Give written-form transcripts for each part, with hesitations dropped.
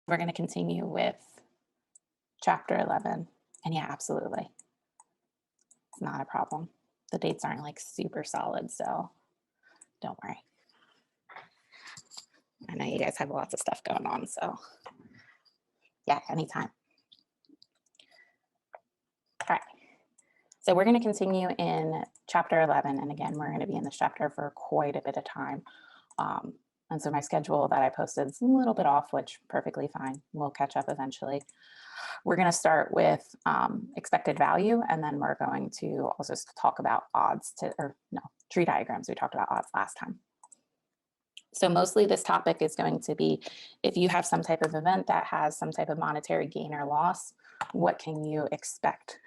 We're going to continue with chapter 11. And yeah, absolutely. It's not a problem. The dates aren't like super solid, so don't worry. I know you guys have lots of stuff going on, so yeah, anytime. All right. So we're going to continue in chapter 11. And again, we're going to be in this chapter for quite a bit of time. And so my schedule that I posted is a little bit off, which perfectly fine. We'll catch up eventually. We're going to start with expected value, and then we're going to also talk about tree diagrams. We talked about odds last time. So mostly this topic is going to be if you have some type of event that has some type of monetary gain or loss, what can you expect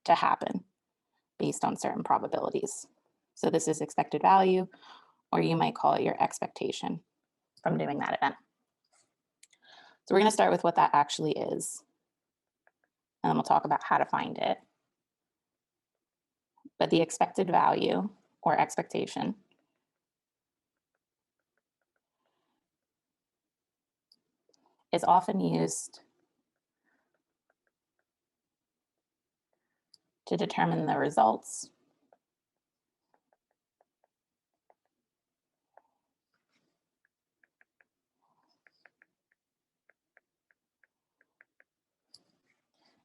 to happen based on certain probabilities? So this is expected value, or you might call it your expectation from doing that event. So we're going to start with what that actually is, and then we'll talk about how to find it. But the expected value or expectation is often used to determine the results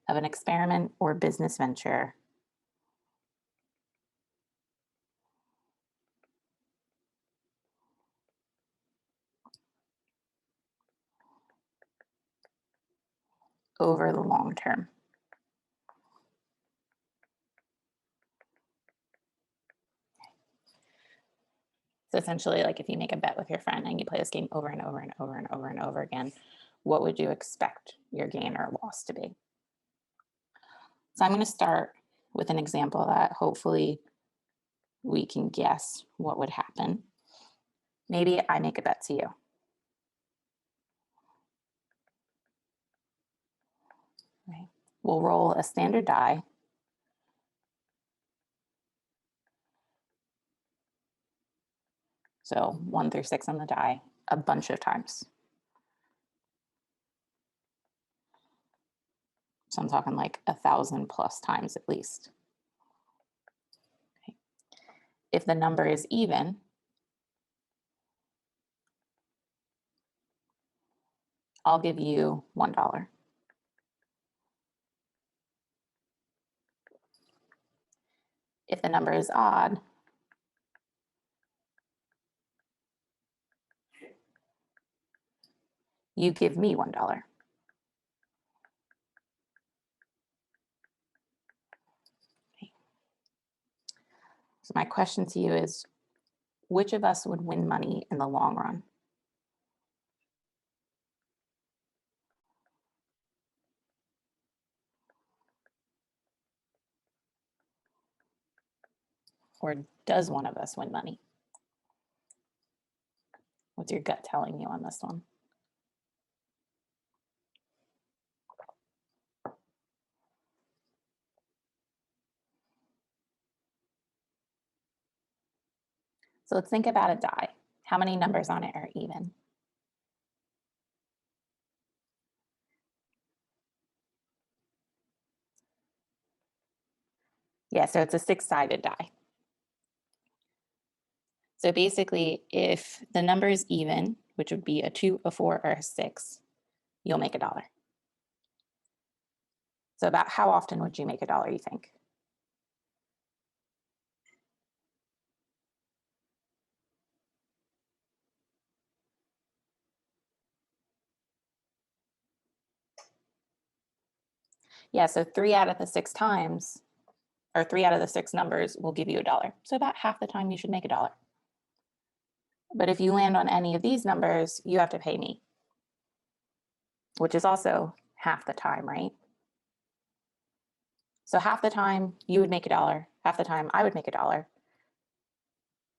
of an experiment or business venture over the long term. So essentially, like if you make a bet with your friend and you play this game over and over and over and over and over again, what would you expect your gain or loss to be? So I'm going to start with an example that hopefully we can guess what would happen. Maybe I make a bet to you. Right. We'll roll a standard die. So 1 through 6 on the die a bunch of times. So I'm talking like 1,000+ times at least. Okay. If the number is even, I'll give you $1. If the number is odd, you give me $1. So my question to you is, which of us would win money in the long run? Or does one of us win money? What's your gut telling you on this one? So let's think about a die. How many numbers on it are even? Yeah, so it's a 6-sided die. So basically, if the number is even, which would be a 2, a 4, or a 6, you'll make $1. So about how often would you make $1, you think? Yeah, so 3 out of the 6 times, or 3 out of the 6 numbers will give you $1. So about half the time you should make $1. But if you land on any of these numbers, you have to pay me, which is also half the time, right? So half the time you would make $1, half the time I would make $1.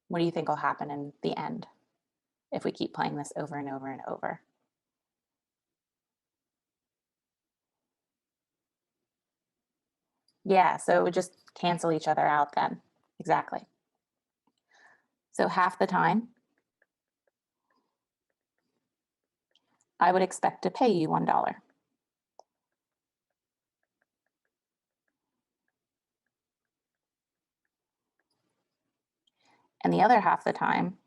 What do you think will happen in the end if we keep playing this over and over and over? Yeah, so it would just cancel each other out then. Exactly. So half the time, I would expect to pay you $1. And the other half the time,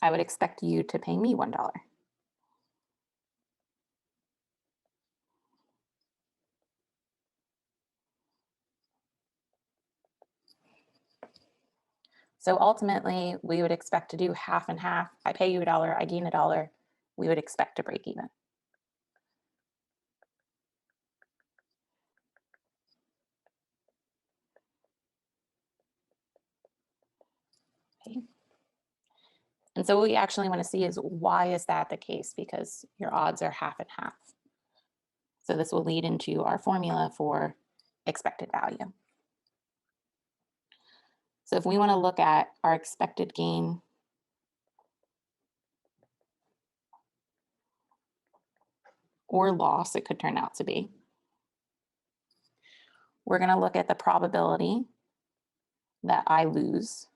I would expect you to pay me $1. So ultimately, we would expect to do half and half. I pay you $1, I gain $1. We would expect to break even. Okay. And so what we actually want to see is, why is that the case? Because your odds are half and half. So this will lead into our formula for expected value. So if we want to look at our expected gain or loss, it could turn out to be, we're going to look at the probability that I lose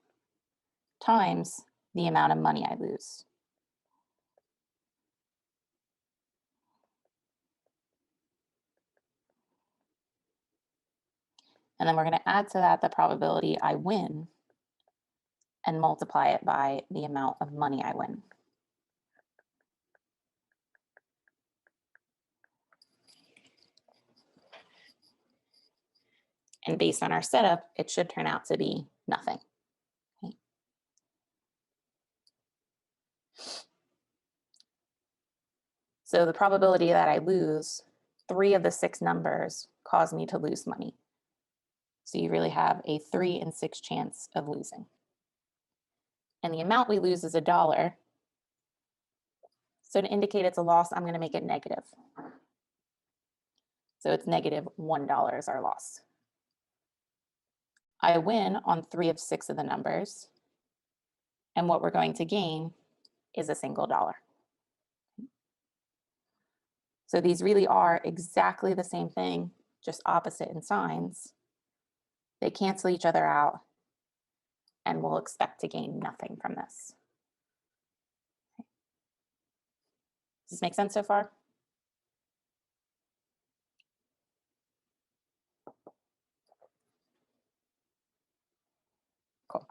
times the amount of money I lose. And then we're going to add to that the probability I win and multiply it by the amount of money I win. And based on our setup, it should turn out to be nothing. Okay. So the probability that I lose, 3 of the 6 numbers cause me to lose money. So you really have a 3 in 6 chance of losing. And the amount we lose is $1. So to indicate it's a loss, I'm going to make it negative. So it's negative $1 is our loss. I win on 3 of 6 of the numbers. And what we're going to gain is a single dollar. So these really are exactly the same thing, just opposite in signs. They cancel each other out, and we'll expect to gain nothing from this. Does this make sense so far? Cool.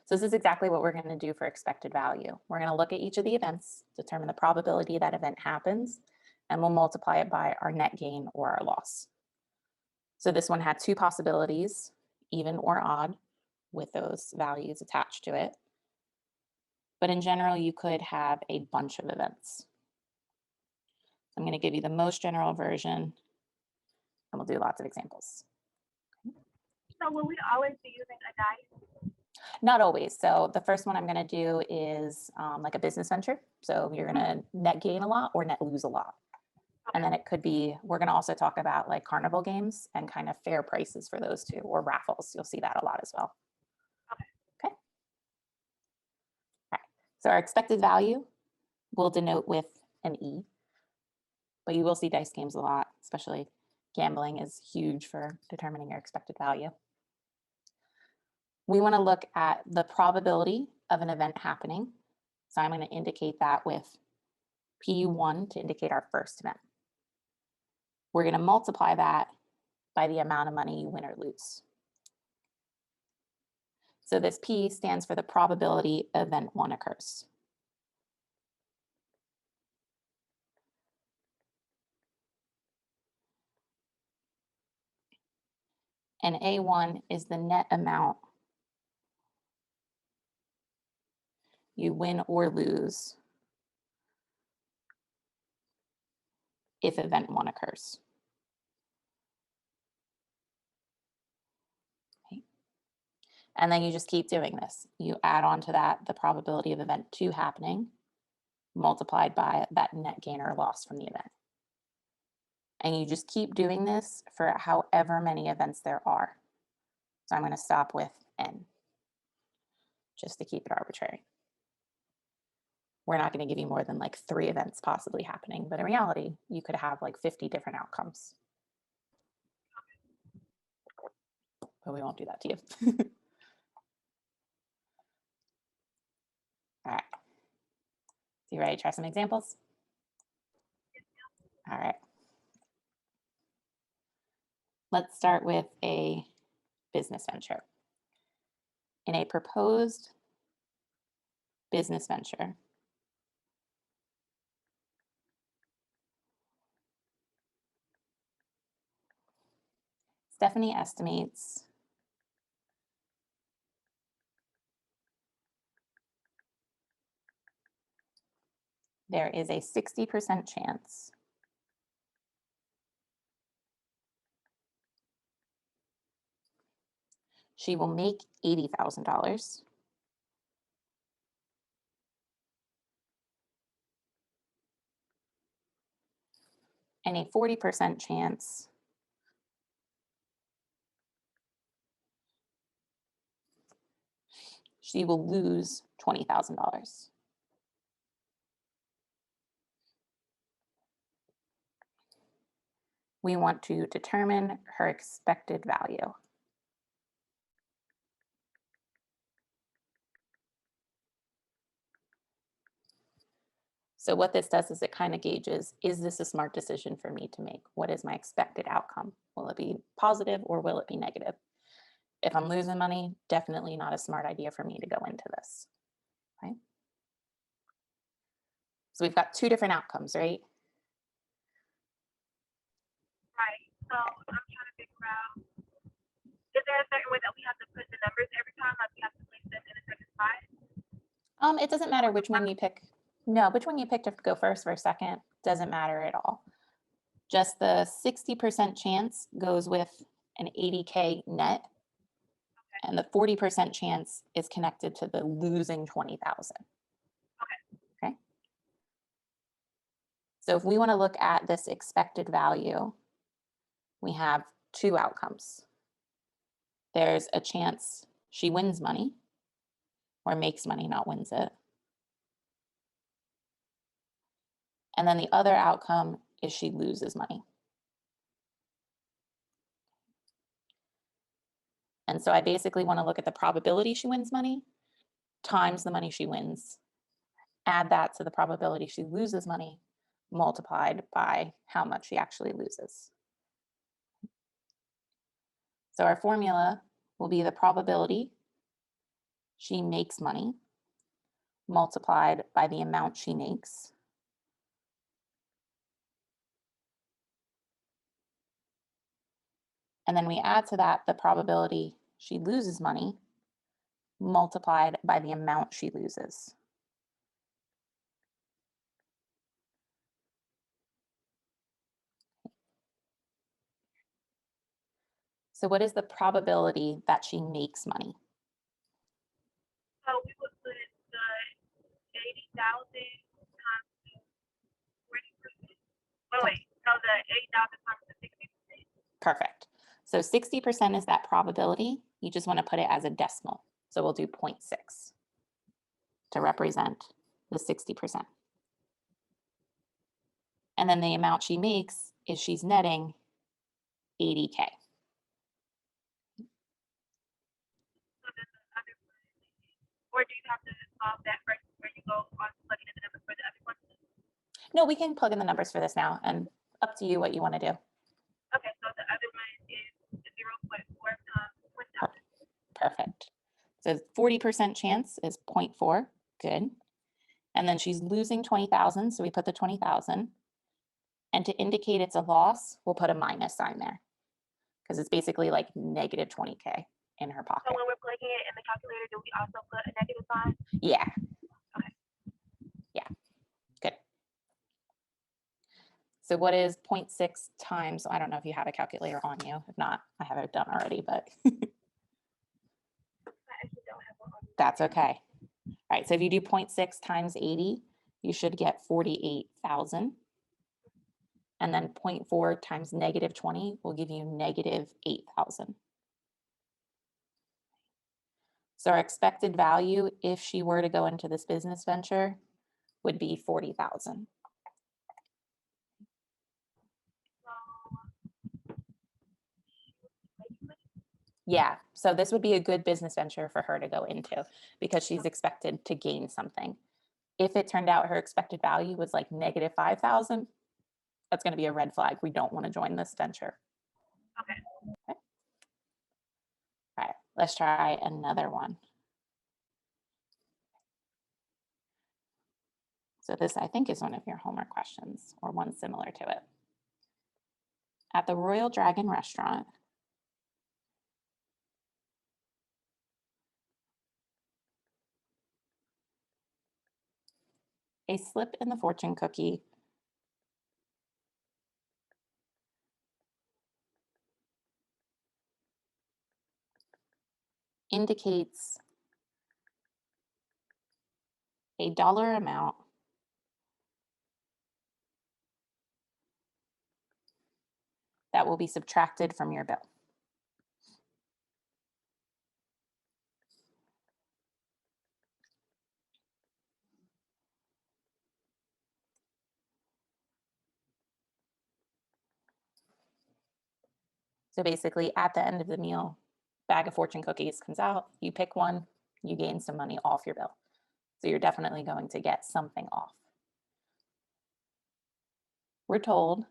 So this is exactly what we're going to do for expected value. We're going to look at each of the events, determine the probability that event happens, and we'll multiply it by our net gain or our loss. So this one had 2 possibilities, even or odd, with those values attached to it. But in general, you could have a bunch of events. I'm going to give you the most general version, and we'll do lots of examples. So will we always be using a dice? Not always. So the first one I'm going to do is like a business venture. So you're going to net gain a lot or net lose a lot. And then it could be, we're going to also talk about like carnival games and kind of fair prices for those too, or raffles. You'll see that a lot as well. Okay. All right. So our expected value we'll denote with an E, but you will see dice games a lot, especially gambling is huge for determining your expected value. We want to look at the probability of an event happening. So I'm going to indicate that with P1 to indicate our first event. We're going to multiply that by the amount of money you win or lose. So this P stands for the probability event 1 occurs. And A1 is the net amount you win or lose if event 1 occurs. Okay. And then you just keep doing this. You add on to that the probability of event 2 happening multiplied by that net gain or loss from the event. And you just keep doing this for however many events there are. So I'm going to stop with N just to keep it arbitrary. We're not going to give you more than like 3 events possibly happening, but in reality, you could have like 50 different outcomes. but we won't do that to you. All right. So you ready to try some examples? All right. Let's start with a business venture. In a proposed business venture, Stephanie estimates there is a 60% chance she will make $80,000. And a 40% chance she will lose $20,000. We want to determine her expected value. So what this does is it kind of gauges, is this a smart decision for me to make? What is my expected outcome? Will it be positive or will it be negative? If I'm losing money, definitely not a smart idea for me to go into this, right? So we've got two different outcomes, right? Right. So I'm trying to figure out, is there a certain way that we have to put the numbers every time? Like we have to place them in a certain spot? It doesn't matter which one you pick. No, which one you pick to go first or second doesn't matter at all. Just the 60% chance goes with an 80K net, and the 40% chance is connected to the losing 20,000. Okay. So if we want to look at this expected value, we have two outcomes. There's a chance she wins money or makes money, not wins it. And then the other outcome is she loses money. And so I basically want to look at the probability she wins money times the money she wins, add that to the probability she loses money, multiplied by how much she actually loses. So our formula will be the probability she makes money multiplied by the amount she makes and then we add to that the probability she loses money multiplied by the amount she loses. So what is the probability that she makes money? So we would put the 80,000 times 40%. Wait. So the 80,000 times the 60%. Perfect. So 60% is that probability. You just want to put it as a decimal. So we'll do 0.6 to represent the 60%. And then the amount she makes is she's netting 80K. So then the other one, or do you have to solve that first before you go on plugging in the numbers for the other one? No, we can plug in the numbers for this now and up to you what you want to do. Okay, so the other one is 0.4 times 1,000. Perfect. So 40% chance is 0.4. Good. And then she's losing 20,000. So we put the 20,000. And to indicate it's a loss, we'll put a minus sign there because it's basically like negative 20K in her pocket. So when we're plugging it in the calculator, do we also put a negative sign? Yeah. Okay. Yeah. Good. So what is 0.6 times? I don't know if you have a calculator on you. If not, I have it done already, but I actually don't have one on me. that's okay. All right. So if you do 0.6 times 80, you should get 48,000. And then 0.4 times negative 20 will give you negative 8,000. So our expected value, if she were to go into this business venture, would be 40,000. So, making money? Yeah, so this would be a good business venture for her to go into because she's expected to gain something. If it turned out her expected value was like negative 5,000, that's gonna be a red flag. We don't wanna join this venture. Okay. All right, let's try another one. So this, I think, is one of your homework questions or one similar to it. At the Royal Dragon restaurant, a slip in the fortune cookie indicates a dollar amount that will be subtracted from your bill. So basically, at the end of the meal, bag of fortune cookies comes out, you pick one, you gain some money off your bill. So you're definitely going to get something off. We're told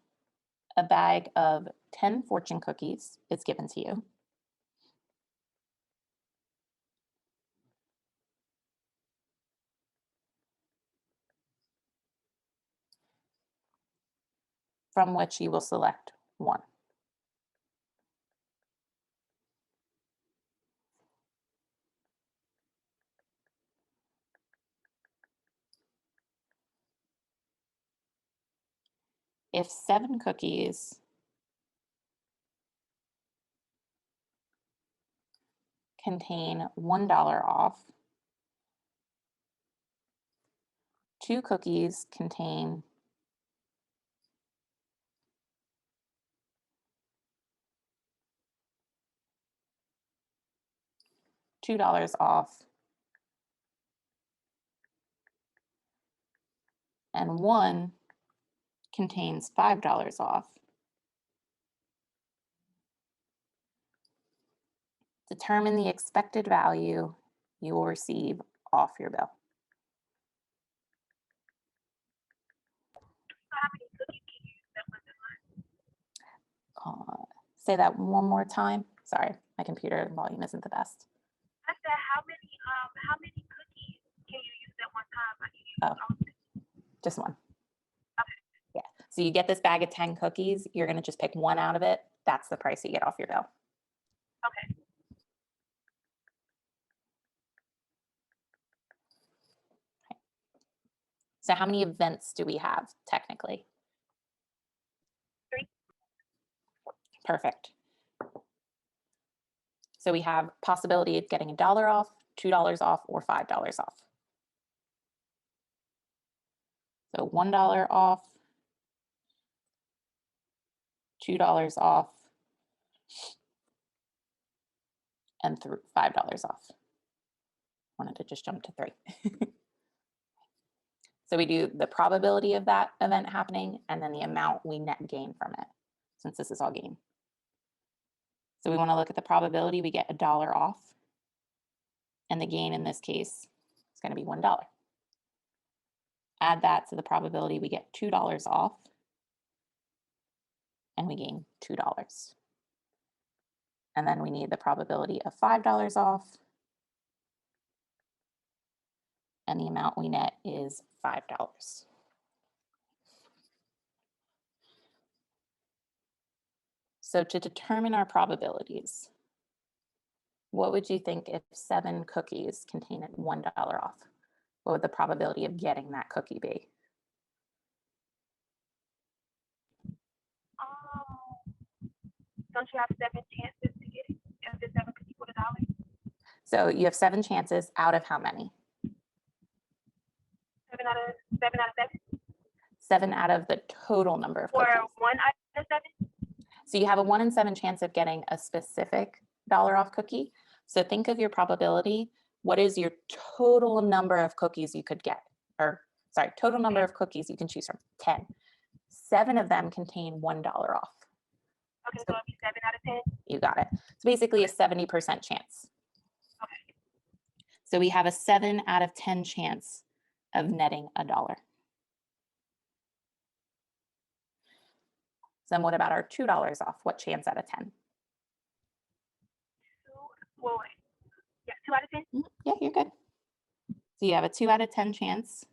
a bag of 10 fortune cookies is given to you. From which you will select one. If 7 cookies contain $1 off, 2 cookies contain $2 off, and 1 contains $5 off, determine the expected value you will receive off your bill. So how many cookies can you use that was in line? Say that one more time. Sorry, my computer volume isn't the best. I said how many cookies can you use at one time? Like you use Oh. all of it. Just one. Okay. Yeah. So you get this bag of 10 cookies, you're going to just pick one out of it. That's the price you get off your bill. Okay. So how many events do we have technically? 3. Perfect. So we have possibility of getting $1 off, $2 off, or $5 off. So $1 off, $2 off, and $5 off. Wanted to just jump to 3. So we do the probability of that event happening and then the amount we net gain from it, since this is all gain. So we want to look at the probability we get $1 off, and the gain in this case is going to be $1. Add that to the probability we get $2 off, and we gain $2. And then we need the probability of $5 off, and the amount we net is $5. So to determine our probabilities, what would you think if 7 cookies contain $1 off? What would the probability of getting that cookie be? Don't you have 7 chances to get it? If the 7 cookies with $1? So you have 7 chances out of how many? 7 out of 7 out of 7? 7 out of the total number of Or cookies. 1 out of 7? So you have a 1 in 7 chance of getting a specific dollar off cookie. So think of your probability. What is your total number of cookies you could get? Or sorry, total number of cookies you can choose from, 10. 7 of them contain $1 off. Okay, so it'd be 7 out of 10. You got it. It's basically a 70% chance. Okay. So we have a 7 out of 10 chance of netting $1. So then what about our $2 off? What chance out of 10? Well, wait. Yeah, 2 out of 10. Yeah, you're good. So you have a 2 out of 10 chance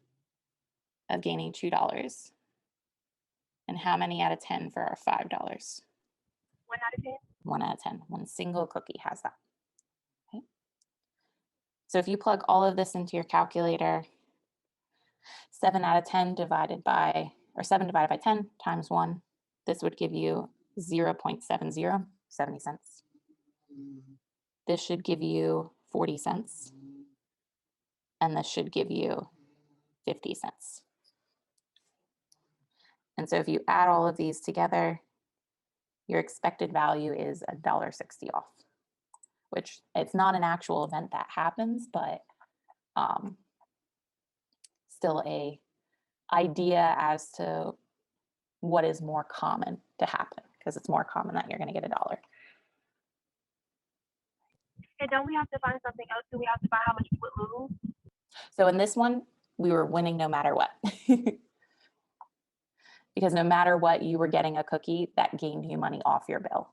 of gaining $2. And how many out of 10 for our $5? 1 out of 10. 1 out of 10. One single cookie has that. Okay. So if you plug all of this into your calculator, 7 out of 10 divided by, or 7 divided by 10 times 1, this would give you 0.70, 70 cents. This should give you 40 cents. And this should give you 50 cents. And so if you add all of these together, your expected value is $1.60 off, which it's not an actual event that happens, but still a idea as to what is more common to happen, because it's more common that you're going to get $1. And don't we have to find something else? Do we have to find how much we would lose? So in this one, we were winning no matter what. Because no matter what, you were getting a cookie that gained you money off your bill.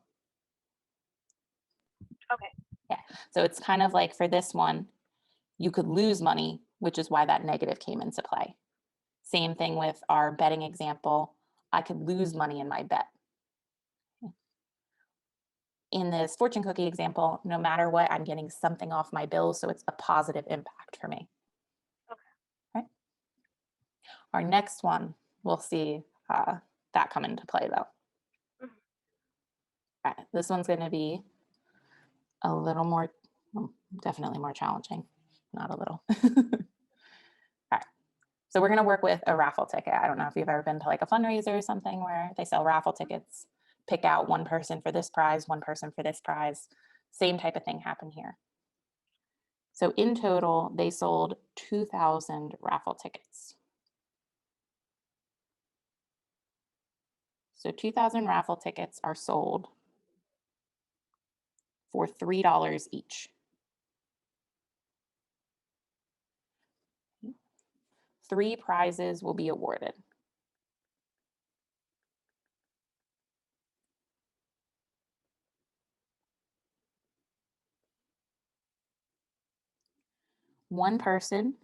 Okay. Yeah. So it's kind of like for this one, you could lose money, which is why that negative came into play. Same thing with our betting example. I could lose money in my bet. In this fortune cookie example, no matter what, I'm getting something off my bill, so it's a positive impact for me. Okay. Our next one, we'll see that come into play though. Mhm. All right, this one's going to be a little more, well, definitely more challenging, not a little. All right, so we're going to work with a raffle ticket. I don't know if you've ever been to like a fundraiser or something where they sell raffle tickets, pick out one person for this prize, one person for this prize. Same type of thing happened here. So in total, they sold 2,000 raffle tickets. So 2,000 raffle tickets are sold for $3 each. 3 prizes will be awarded. One person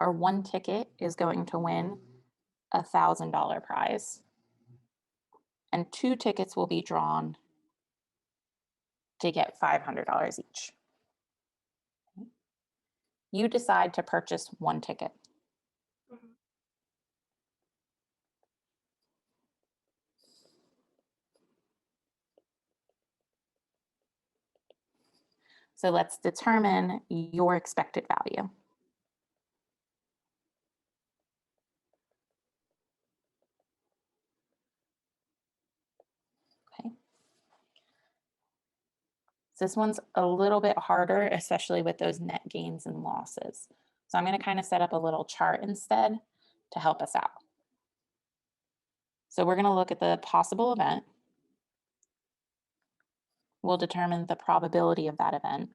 or one ticket is going to win a $1,000 prize, and 2 tickets will be drawn to get $500 each. You decide to purchase one ticket. Mhm. So let's determine your expected value. Okay. So this one's a little bit harder, especially with those net gains and losses. So I'm going to kind of set up a little chart instead to help us out. So we're going to look at the possible event. We'll determine the probability of that event.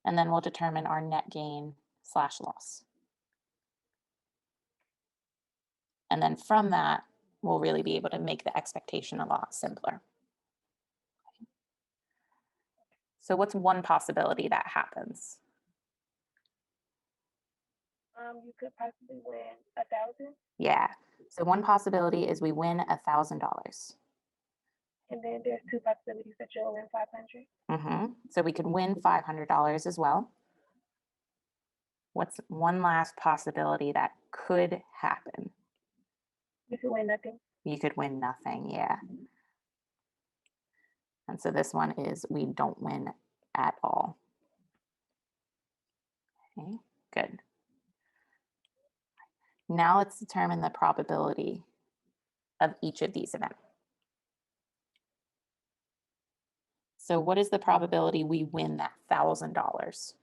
And then we'll determine our net gain / loss. And then from that, we'll really be able to make the expectation a lot simpler. So what's one possibility that happens? You could possibly win 1,000, Yeah. So one possibility is we win $1,000. and then there's 2 possibilities that you'll win 500. So we could win $500 as well. What's one last possibility that could happen? You could win nothing. You could win nothing, yeah. And so this one is we don't win at all. Okay, good. Now let's determine the probability of each of these events. So what is the probability we win that $1,000?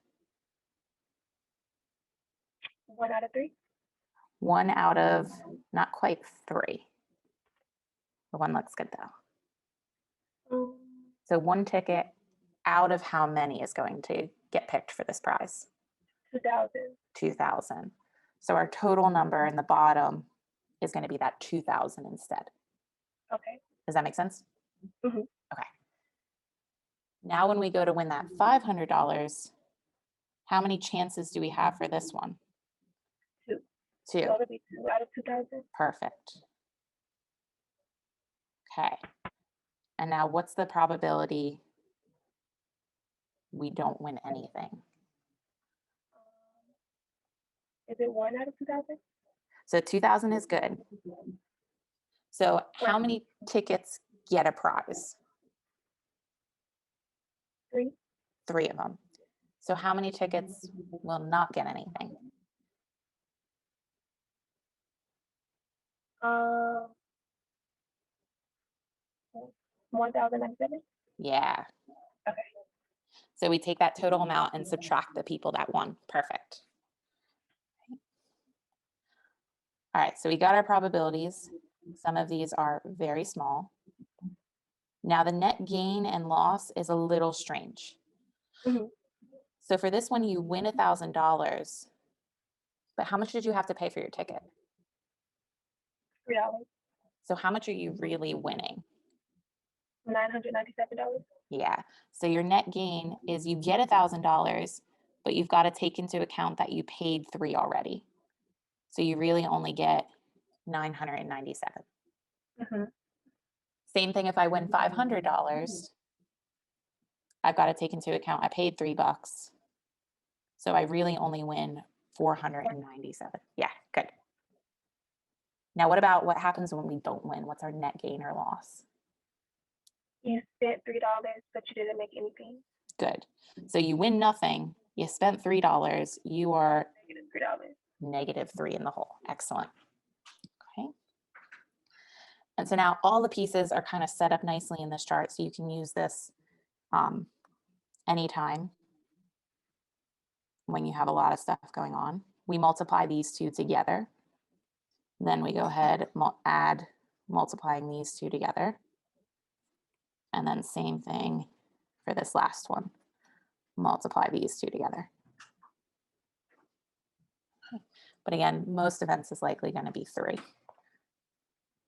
1 out of 3. 1 out of not quite 3. The one looks good though. Mm, So one ticket out of how many is going to get picked for this prize? 2,000. 2,000. So our total number in the bottom is going to be that 2,000 instead. Okay. Does that make sense? Mhm. Okay. Now when we go to win that $500, how many chances do we have for this one? 2. So 2. it'll be 2 out of 2,000. Perfect. Okay. And now what's the probability we don't win anything? Is it 1 out of 2,000? So 2,000 is good. So how Right. many tickets get a prize? 3. 3 of them. So how many tickets will not get anything? Um, 1,097. Yeah. Okay. So we take that total amount and subtract the people that won. Perfect. All right, so we got our probabilities. Some of these are very small. Now the net gain and loss is a little strange. Mhm. So for this one, you win $1,000, but how much did you have to pay for your ticket? $3. So how much are you really winning? $997. Yeah. So your net gain is you get $1,000, but you've got to take into account that you paid 3 already. So you really only get 997. Mhm. Same thing if I win $500, I've got to take into account I paid $3. So I really only win 497. Yeah, good. Now, what about what happens when we don't win? What's our net gain or loss? You spent $3, but you didn't make anything. Good. So you win nothing. You spent $3. You are Negative $3. -3 in the hole. Excellent. Okay. And so now all the pieces are kind of set up nicely in this chart, so you can use this anytime when you have a lot of stuff going on. We multiply these two together. Then we go ahead, add multiplying these two together. And then same thing for this last one. Multiply these two together. But again, most events is likely going to be 3.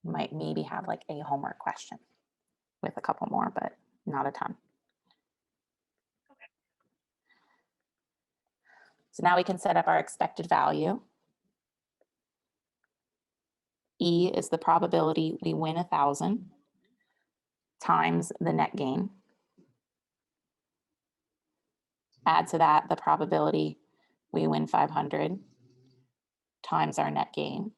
You might maybe have like a homework question with a couple more, but not a ton. So now we can set up our expected value. E is the probability we win 1,000 times the net gain. Add to that the probability we win 500 times our net gain.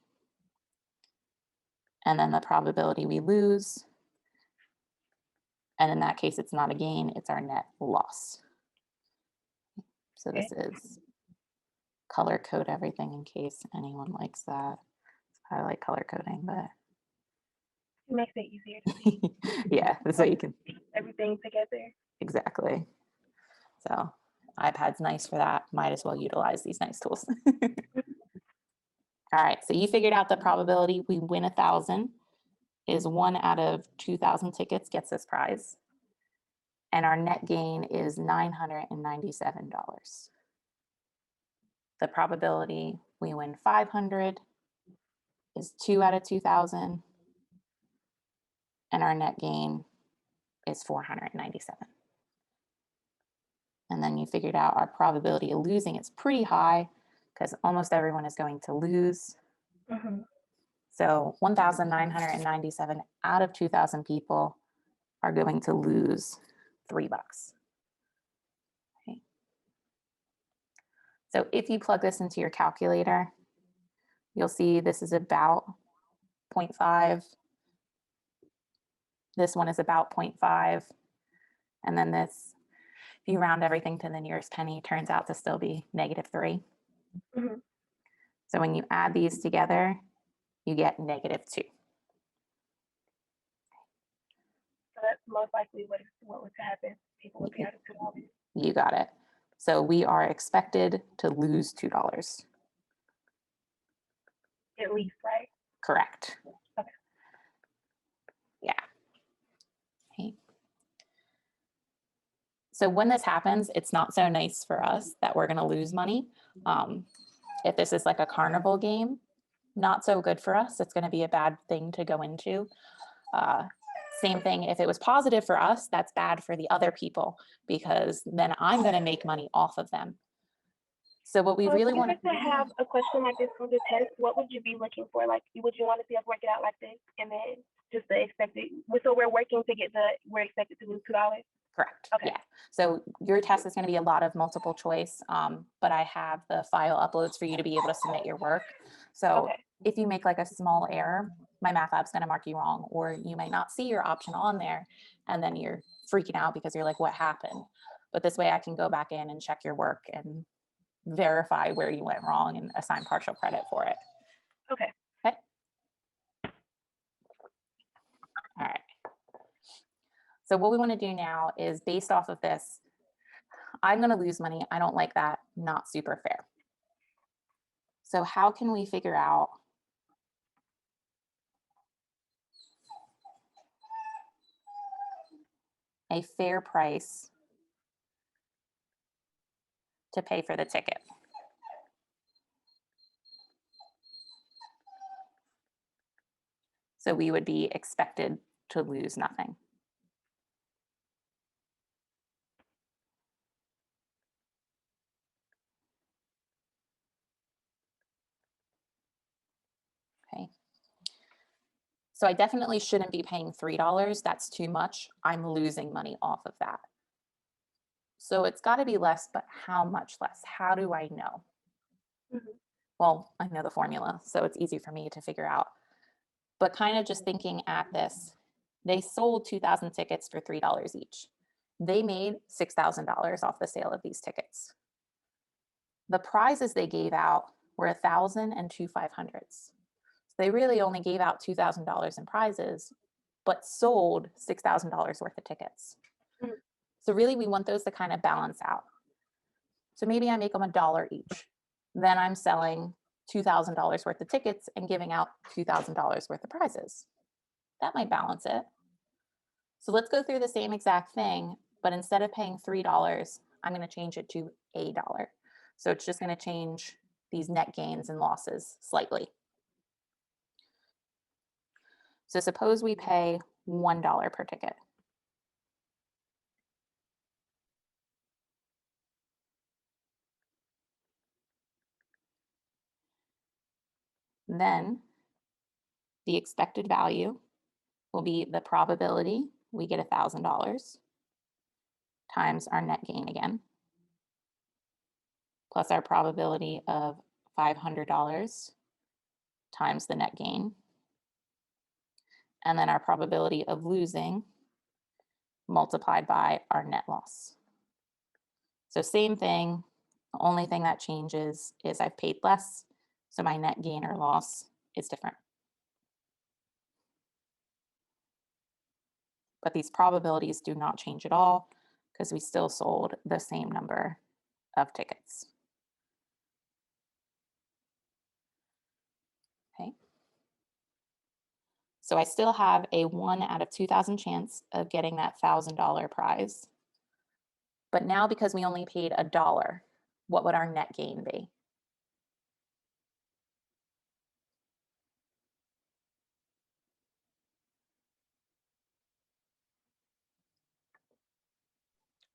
And then the probability we lose. And in that case, it's not a gain, it's our net loss. So this is color code everything in case anyone likes that. I like color coding, but It makes it easier to see yeah, this way you can, everything together. exactly. So iPad's nice for that. Might as well utilize these nice tools. All right, so you figured out the probability we win 1,000 is 1 out of 2,000 tickets gets this prize. And our net gain is $997. The probability we win 500 is 2 out of 2,000. And our net gain is 497. And then you figured out our probability of losing is pretty high because almost everyone is going to lose. Mhm. So 1,997 out of 2,000 people are going to lose $3. Okay. So if you plug this into your calculator, you'll see this is about 0.5. This one is about 0.5. And then this, if you round everything to the nearest penny, turns out to still be -3. Mhm. So when you add these together, you get -2. So that's most likely what would happen. People would pay out of $2. You got it. So we are expected to lose $2. At least, right? Correct. Okay. So when this happens, it's not so nice for us that we're gonna lose money. If this is like a carnival game, not so good for us. It's gonna be a bad thing to go into. Uh, Same thing, if it was positive for us, that's bad for the other people because then I'm gonna make money off of them. So what we So really if you wanna, were to have a question like this for the test, what would you be looking for? Like, would you want to see us work it out like this, and then just the expected? So we're working to get we're expected to lose $2. correct, Okay. yeah. So your test is gonna be a lot of multiple choice, but I have the file uploads for you to be able to submit your work. So Okay. if you make like a small error, my math app's gonna mark you wrong, or you may not see your option on there, and then you're freaking out because you're like, what happened? But this way I can go back in and check your work and verify where you went wrong and assign partial credit for it. Okay. Okay. All right. So what we want to do now is based off of this, I'm going to lose money. I don't like that. Not super fair. So how can we figure out a fair price to pay for the ticket? So we would be expected to lose nothing. Okay. So I definitely shouldn't be paying $3. That's too much. I'm losing money off of that. So it's got to be less, but how much less? How do I know? Mhm. Well, I know the formula, so it's easy for me to figure out. But kind of just thinking at this, they sold 2,000 tickets for $3 each. They made $6,000 off the sale of these tickets. The prizes they gave out were 1,000 and two 500s. So they really only gave out $2,000 in prizes, but sold $6,000 worth of tickets. Mhm. So really, we want those to kind of balance out. So maybe I make them $1 each. Then I'm selling $2,000 worth of tickets and giving out $2,000 worth of prizes. That might balance it. So let's go through the same exact thing, but instead of paying $3, I'm going to change it to $1. So it's just going to change these net gains and losses slightly. So suppose we pay $1 per ticket. Then the expected value will be the probability we get $1,000 times our net gain again, plus our probability of $500 times the net gain, and then our probability of losing multiplied by our net loss. So same thing, the only thing that changes is I've paid less, so my net gain or loss is different. But these probabilities do not change at all because we still sold the same number of tickets. Okay. So I still have a 1 out of 2,000 chance of getting that $1,000 prize. But now because we only paid $1, what would our net gain be?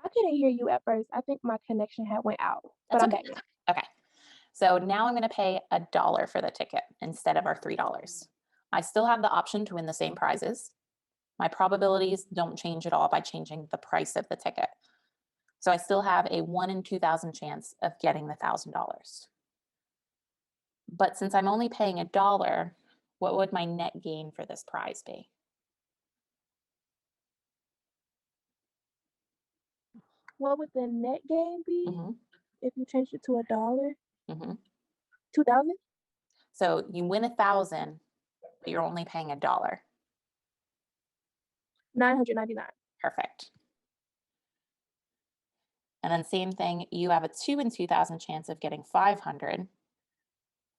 I couldn't hear you at first. I think my connection had went out, but That's I'm okay. back now. Okay. So now I'm going to pay $1 for the ticket instead of our $3. I still have the option to win the same prizes. My probabilities don't change at all by changing the price of the ticket. So I still have a 1 in 2,000 chance of getting the $1,000. But since I'm only paying $1, what would my net gain for this prize be? What would the net gain be Mm-hmm, if you changed it to $1? mm-hmm. 2,000? So you win 1,000, but you're only paying $1. 999. Perfect. And then same thing, you have a 2 in 2,000 chance of getting 500.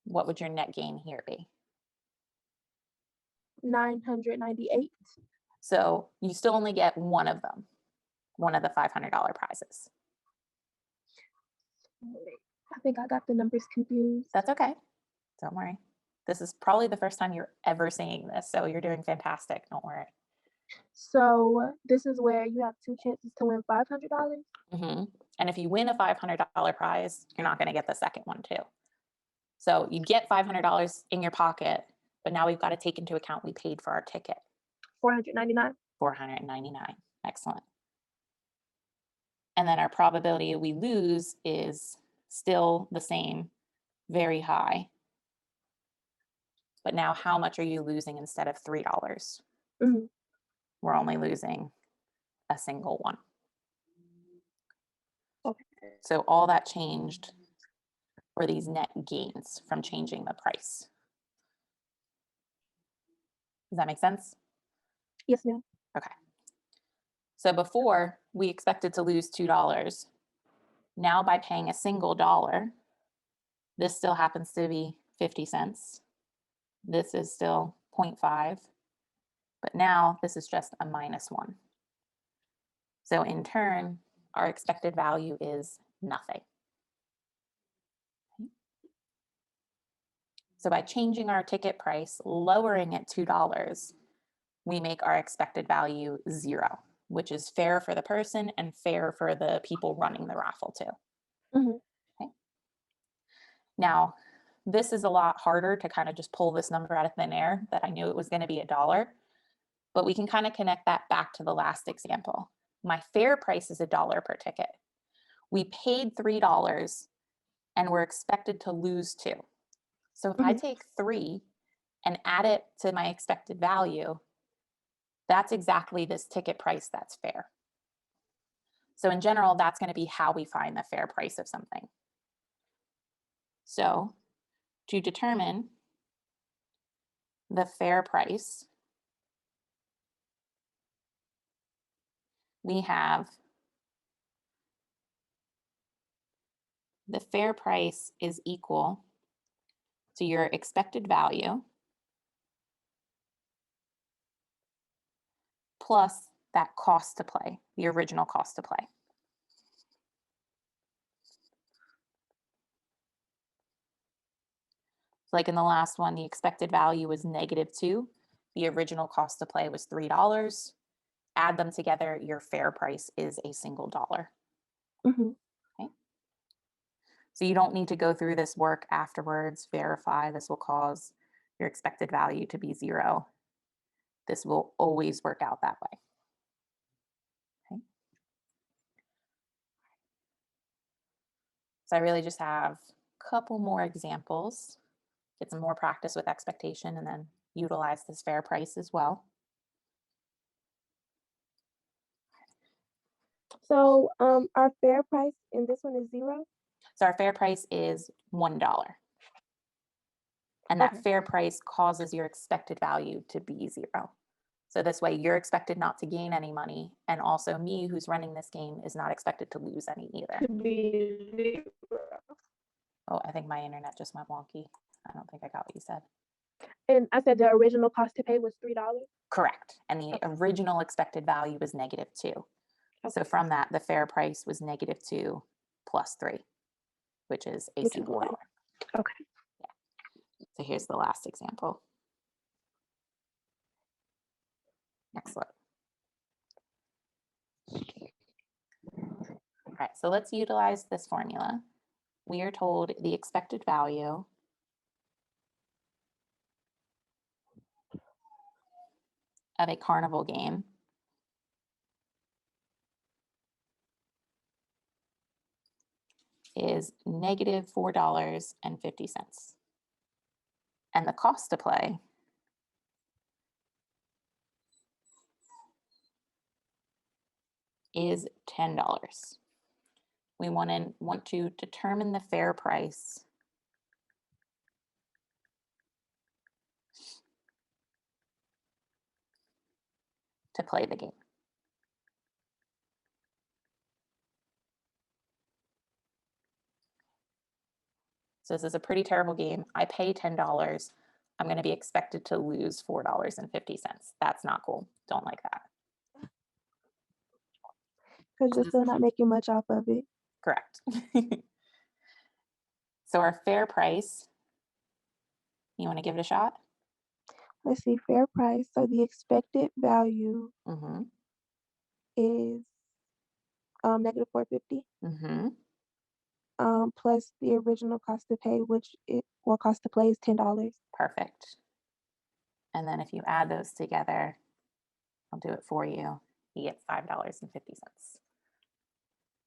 What would your net gain here be? 998. So you still only get one of them. one of the $500 prizes. I think I got the numbers confused. That's okay. Don't worry. This is probably the first time you're ever seeing this, so you're doing fantastic. Don't worry. So this is where you have 2 chances to win $500. And if you win a $500 prize, you're not going to get the second one too. So you get $500 in your pocket, but now we've got to take into account we paid for our ticket. $499. $499. Excellent. And then our probability we lose is still the same, very high. But now how much are you losing instead of $3? Mhm. We're only losing a single one. Okay. So all that changed were these net gains from changing the price. Does that make sense? Yes, ma'am. Okay. So before we expected to lose $2. Now by paying a single dollar, this still happens to be 50 cents. This is still 0.5, but now this is just a -1. So in turn, our expected value is nothing. So by changing our ticket price, lowering it $2, we make our expected value 0, which is fair for the person and fair for the people running the raffle too. Mhm. Okay. Now, this is a lot harder to kind of just pull this number out of thin air that I knew it was going to be $1, but we can kind of connect that back to the last example. My fair price is $1 per ticket. We paid $3 and we're expected to lose 2. So if I Mhm. take 3 and add it to my expected value, that's exactly this ticket price that's fair. So in general, that's going to be how we find the fair price of something. So to determine the fair price, we have the fair price is equal to your expected value plus that cost to play, the original cost to play. Like in the last one, the expected value was -2. The original cost to play was $3. Add them together, your fair price is a single dollar. Mhm. Okay. So you don't need to go through this work afterwards, verify this will cause your expected value to be 0. This will always work out that way. Okay. So I really just have a couple more examples, get some more practice with expectation, and then utilize this fair price as well. So our fair price in this one is 0. So our fair price is $1. And that Okay. fair price causes your expected value to be 0. So this way you're expected not to gain any money. And also me, who's running this game, is not expected to lose any either. To be 0. Oh, I think my internet just went wonky. I don't think I got what you said. And I said the original cost to pay was $3. Correct. And the Okay. original expected value was -2. So Okay. from that, the fair price was -2 plus 3, which is a Which is single 1. dollar. Okay. So here's the last example. Excellent. All right, so let's utilize this formula. We are told the expected value of a carnival game is -$4.50. And the cost to play is $10. We want to determine the fair price to play the game. So this is a pretty terrible game. I pay $10. I'm going to be expected to lose $4.50. That's not cool. Don't like that. because you're still not making much off of it. Correct. So our fair price, you want to give it a shot? Let's see, fair price. So the expected value Mm-hmm. is negative 450 Mm-hmm. plus the original cost to pay, cost to play is $10. Perfect. And then if you add those together, I'll do it for you. You get $5.50.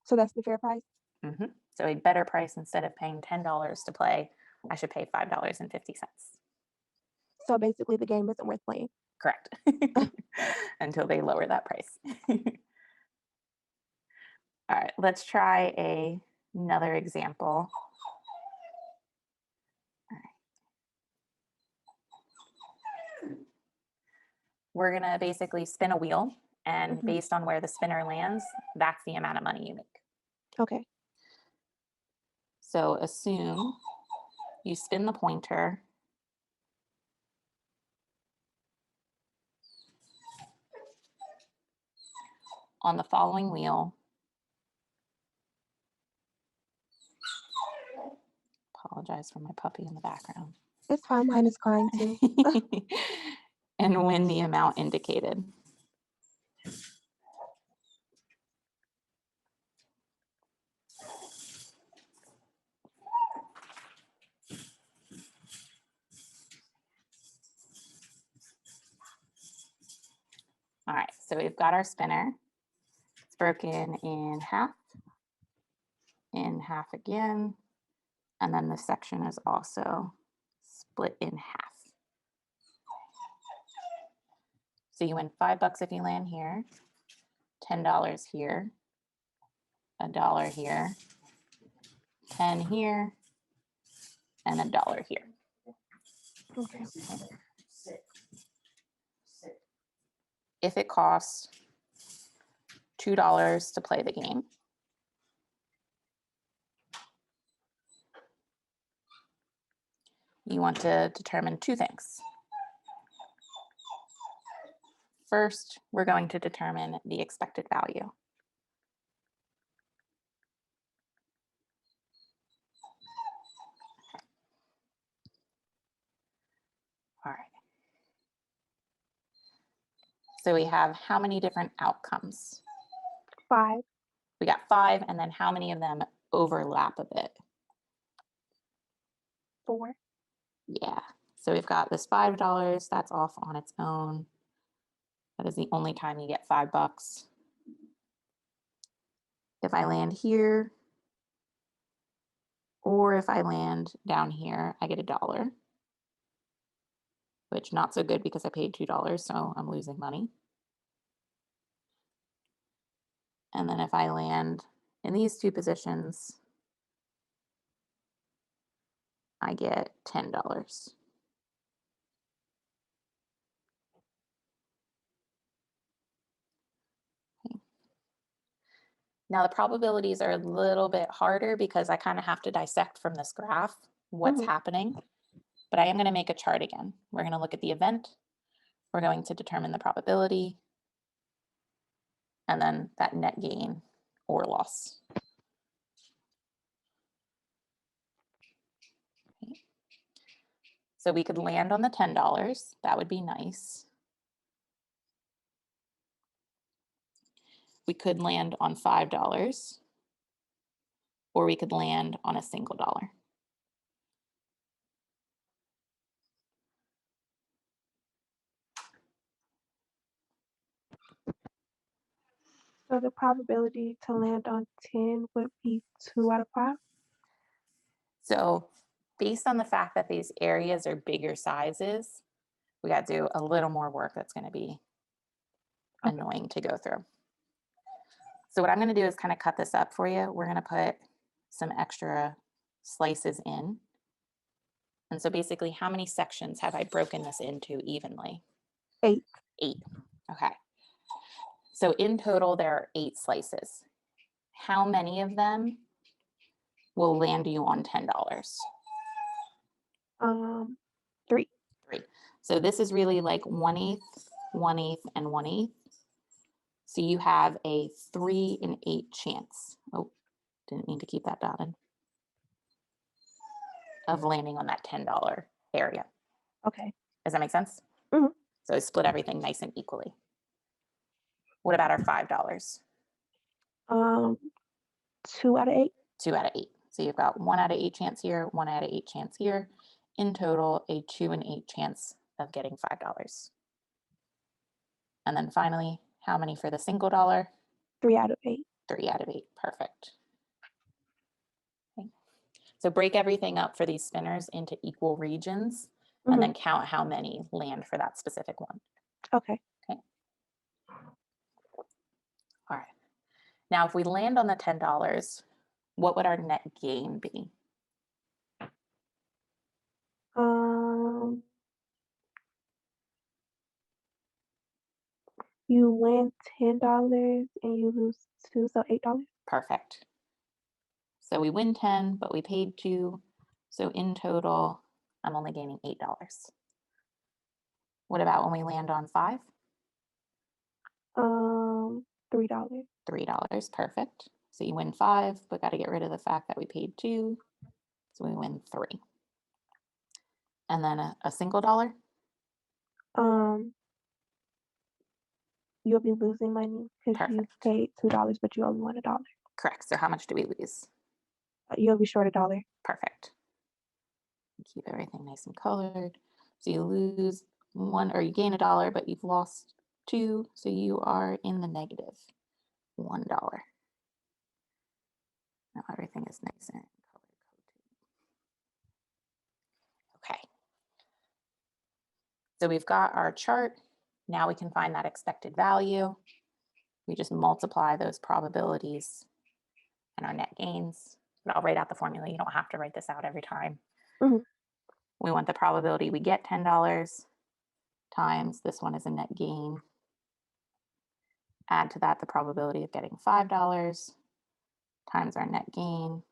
So that's the fair price. Mm-hmm. So a better price, instead of paying $10 to play, I should pay $5.50. So basically, the game isn't worth playing. Correct. Until they lower that price. All right, let's try another example. All right. We're gonna basically spin a wheel, and Mhm. based on where the spinner lands, that's the amount of money you make. Okay. So assume you spin the pointer. On the following wheel. Apologize for my puppy in the background. It's fine. Mine is crying too. And win the amount indicated. All right, so we've got our spinner. It's broken in half again, and then the section is also split in half. So you win $5 if you land here, $10 here, $1 here, 10 here, and $1 here. Okay. If it costs $2 to play the game, you want to determine two things. First, we're going to determine the expected value. All right. So we have how many different outcomes? 5. We got 5, and then how many of them overlap a bit? 4. Yeah. So we've got this $5, that's off on its own. That is the only time you get $5. If I land here, or if I land down here, I get $1, which not so good because I paid $2, so I'm losing money. And then if I land in these two positions, I get $10. Okay. Now the probabilities are a little bit harder because I kind of have to dissect from this graph what's Mhm. happening, but I am going to make a chart again. We're going to look at the event. We're going to determine the probability, and then that net gain or loss. Okay. So we could land on the $10. That would be nice. We could land on $5, or we could land on a single dollar. So the probability to land on 10 would be 2 out of 5. So based on the fact that these areas are bigger sizes, we got to do a little more work that's going to be annoying to go through. So what I'm going to do is kind of cut this up for you. We're going to put some extra slices in. And so basically, how many sections have I broken this into evenly? 8. 8. Okay. So in total, there are 8 slices. How many of them will land you on $10? 3. 3. So this is really like 1/8, 1/8, and 1/8. So you have a 3 in 8 chance. Oh, didn't mean to keep that dotted. Of landing on that $10 area. Okay. Does that make sense? Mhm. So I split everything nice and equally. What about our $5? 2 out of 8. 2 out of 8. So you've got 1 out of 8 chance here, 1 out of 8 chance here. In total, a 2 in 8 chance of getting $5. And then finally, how many for the single dollar? 3 out of 8. 3 out of 8. Perfect. Okay. So break everything up for these spinners into equal regions and then count how many land for that specific one. Okay. All right. Now, if we land on the $10, what would our net gain be? You win $10 and you lose 2, so $8. Perfect. So we win 10, but we paid 2. So in total, I'm only gaining $8. What about when we land on 5? $3. $3. Perfect. So you win 5, but got to get rid of the fact that we paid 2. So we win 3. And then a single dollar? You'll be losing money because you Perfect. paid $2, but you only won $1. Correct. So how much do we lose? You'll be short $1. Perfect. Keep everything nice and colored. So you lose 1, or you gain $1, but you've lost 2. So you are in the negative $1. Now everything is nice and color coded. Okay. So we've got our chart. Now we can find that expected value. We just multiply those probabilities and our net gains. But I'll write out the formula. You don't have to write this out every time. Mhm. We want the probability we get $10 times this one is a net gain. Add to that the probability of getting $5 times our net gain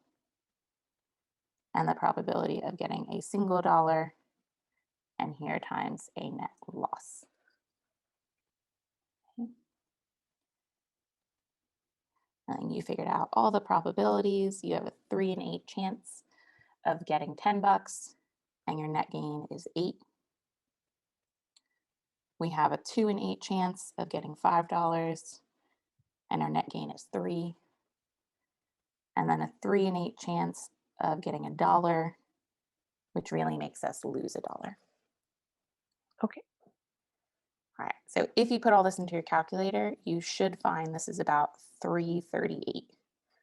and the probability of getting a single dollar, and here times a net loss. Okay. And you figured out all the probabilities. You have a 3 in 8 chance of getting $10 and your net gain is 8. We have a 2 in 8 chance of getting $5 and our net gain is 3. And then a 3 in 8 chance of getting $1, which really makes us lose $1. Okay. All right, so if you put all this into your calculator, you should find this is about $3.38.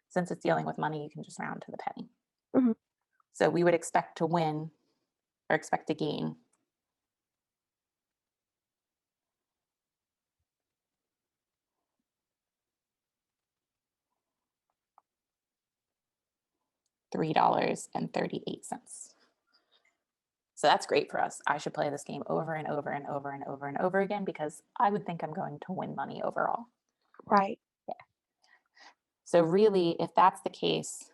Since it's dealing with money, you can just round to the penny. Mhm. So we would expect to win or expect to gain $3.38. So that's great for us. I should play this game over and over and over and over and over again because I would think I'm going to win money overall. Right. So really, if that's the case,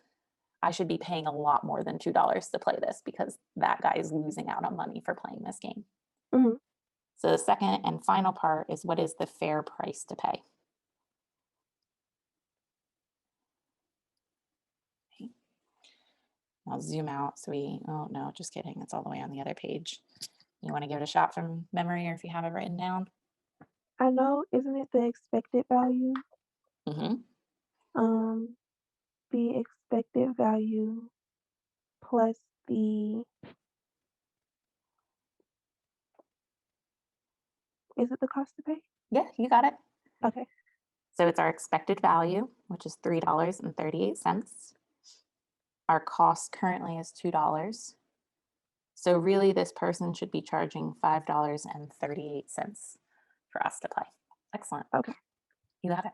I should be paying a lot more than $2 to play this because that guy is losing out on money for playing this game. Mhm. So the second and final part is, what is the fair price to pay? Okay. I'll zoom out so oh no, just kidding. It's all the way on the other page. You want to give it a shot from memory, or if you have it written down? I know, isn't it the expected value? Mm-hmm. The expected value plus is it the cost to pay? Yeah, you got it. Okay. So it's our expected value, which is $3.38. Our cost currently is $2. So really, this person should be charging $5.38 for us to play. Excellent. Okay. You got it.